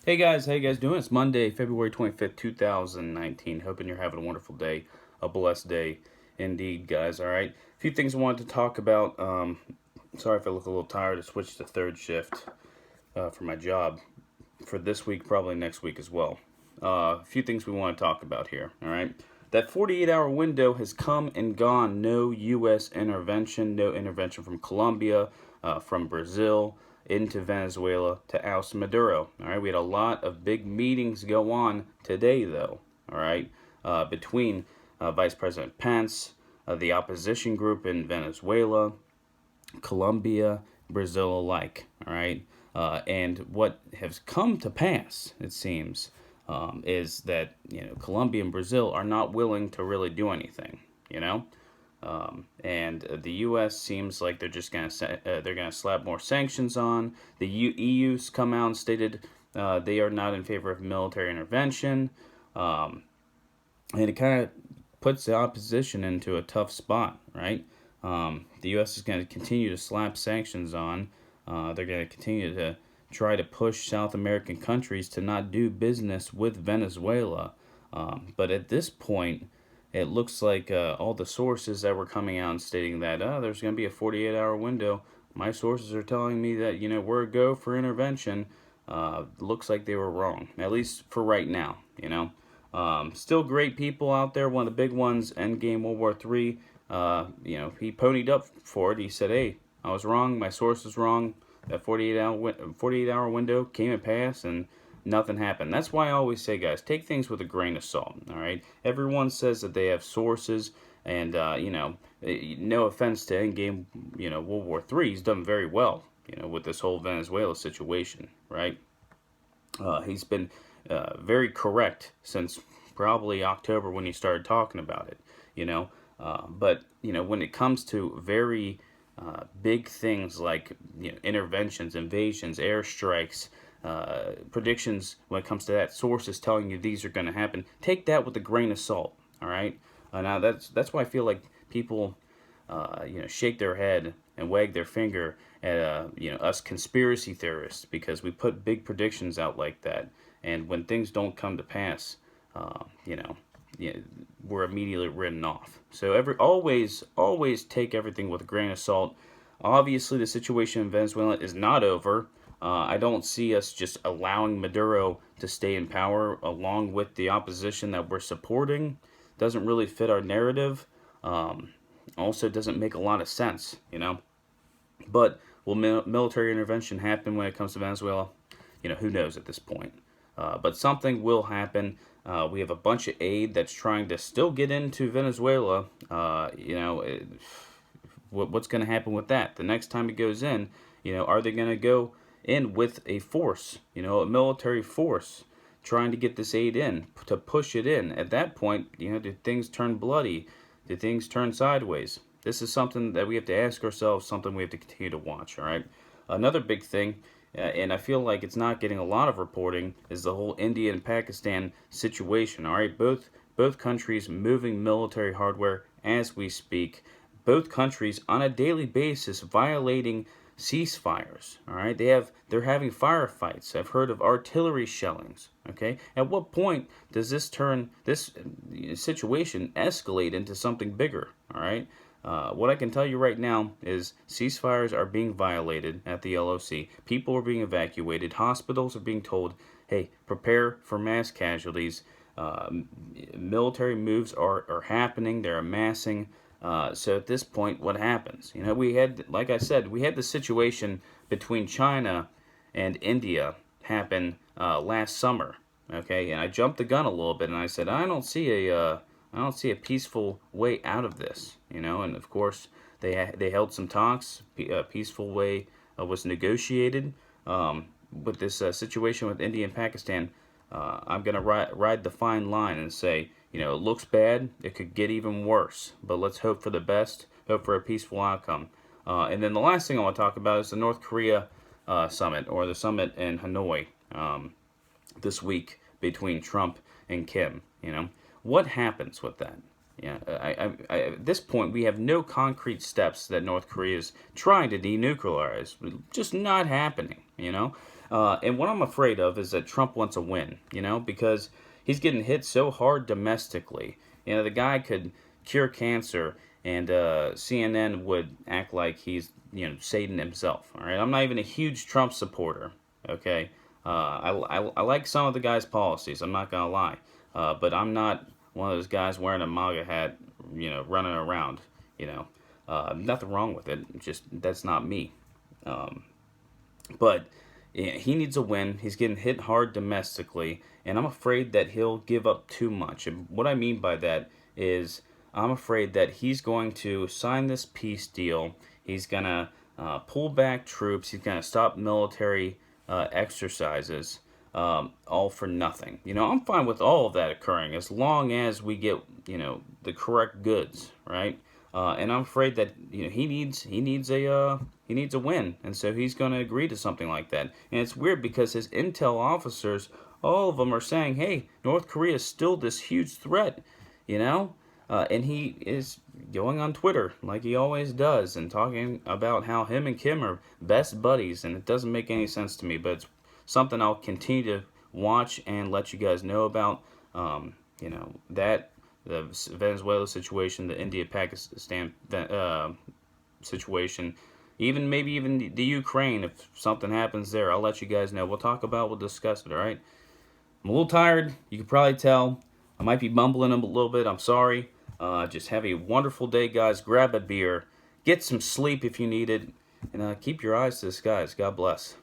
Hey guys, how you guys doing? It's Monday, February 25th, 2019. Hoping you're having a wonderful day, a blessed day indeed, guys. All right. A few things I wanted to talk about. Sorry if I look a little tired. I switched to third shift for my job for this week, probably next week as well. A few things we want to talk about here. All right. That 48-hour window has come and gone. No U.S. intervention, no intervention from Colombia, from Brazil, into Venezuela to oust Maduro. All right, we had a lot of big meetings go on today, though. All right, between Vice President Pence, the opposition group in Venezuela, Colombia, Brazil alike. All right, and what has come to pass, it seems, is that Colombia and Brazil are not willing to really do anything. You know, and the U.S. seems like they're just gonna slap more sanctions on. The EU's come out and stated they are not in favor of military intervention, um, and it kind of puts the opposition into a tough spot, right? The U.S. is going to continue to slap sanctions on. They're going to continue to try to push South American countries to not do business with Venezuela. But at this point, it looks like all the sources that were coming out and stating that there's going to be a 48-hour window. My sources are telling me that we're a go for intervention. Looks like they were wrong, at least for right now. Still great people out there. One of the big ones, Endgame World War III. He ponied up for it. He said, "Hey, I was wrong. My source was wrong. That 48-hour window came and passed, and nothing happened." That's why I always say, guys, take things with a grain of salt. All right. Everyone says that they have sources, and no offense to Endgame, World War III, he's done very well, with this whole Venezuela situation, right? He's been very correct since probably October when he started talking about it, you know. But when it comes to very big things like interventions, invasions, airstrikes, predictions when it comes to that, sources telling you these are going to happen, take that with a grain of salt. All right. Now that's why I feel like people shake their head and wag their finger at us conspiracy theorists because we put big predictions out like that, and when things don't come to pass, uh, you know, we're immediately written off. So always take everything with a grain of salt. Obviously, the situation in Venezuela is not over. I don't see us just allowing Maduro to stay in power along with the opposition that we're supporting. Doesn't really fit our narrative. Also, doesn't make a lot of sense. But will military intervention happen when it comes to Venezuela? Who knows at this point. But something will happen. We have a bunch of aid that's trying to still get into Venezuela. What's going to happen with that? The next time it goes in, are they going to go in with a force, a military force, trying to get this aid in, to push it in? At that point, do things turn bloody? Do things turn sideways? This is something that we have to ask ourselves, something we have to continue to watch, all right? Another big thing, and I feel like it's not getting a lot of reporting, is the whole India and Pakistan situation, all right? Both countries moving military hardware as we speak. Both countries on a daily basis violating ceasefires. All right, they're having firefights. I've heard of artillery shellings. Okay, at what point does this situation escalate into something bigger? All right, what I can tell you right now is ceasefires are being violated at the LOC. People are being evacuated. Hospitals are being told, "Hey, prepare for mass casualties." Uh, Military moves are happening. They're amassing. So at this point, what happens? We had, like I said, we had the situation between China and India happen last summer. Okay, and I jumped the gun a little bit, and I said I don't see a peaceful way out of this. And of course they held some talks. A peaceful way was negotiated. With this situation with India and Pakistan, I'm gonna ride the fine line and say, it looks bad. It could get even worse, but let's hope for the best. Hope for a peaceful outcome. And then the last thing I want to talk about is the North Korea summit, or the summit in Hanoi this week between Trump and Kim. What happens with that? Yeah, at this point, we have no concrete steps that North Korea is trying to denuclearize. Just not happening. And what I'm afraid of is that Trump wants a win, because he's getting hit so hard domestically. The guy could cure cancer, and CNN would act like he's, Satan himself. All right, I'm not even a huge Trump supporter. Okay, I like some of the guy's policies. I'm not gonna lie, but I'm not one of those guys wearing a MAGA hat, running around. Nothing wrong with it. Just that's not me. Um, but yeah, he needs a win. He's getting hit hard domestically, and I'm afraid that he'll give up too much. And what I mean by that is, I'm afraid that he's going to sign this peace deal. He's gonna pull back troops. He's gonna stop military exercises. All for nothing. I'm fine with all of that occurring as long as we get the correct goods, right? And I'm afraid that he needs a win, and so he's going to agree to something like that. And it's weird because his intel officers, all of them are saying, "Hey, North Korea is still this huge threat," and he is going on Twitter like he always does and talking about how him and Kim are best buddies, and it doesn't make any sense to me, but it's something I'll continue to watch and let you guys know about. That the Venezuela situation, the India-Pakistan situation, maybe even the Ukraine. If something happens there, I'll let you guys know. We'll discuss it. All right. I'm a little tired. You can probably tell. I might be mumbling a little bit. I'm sorry. Just have a wonderful day, guys. Grab a beer. Get some sleep if you need it. And keep your eyes to the skies. God bless.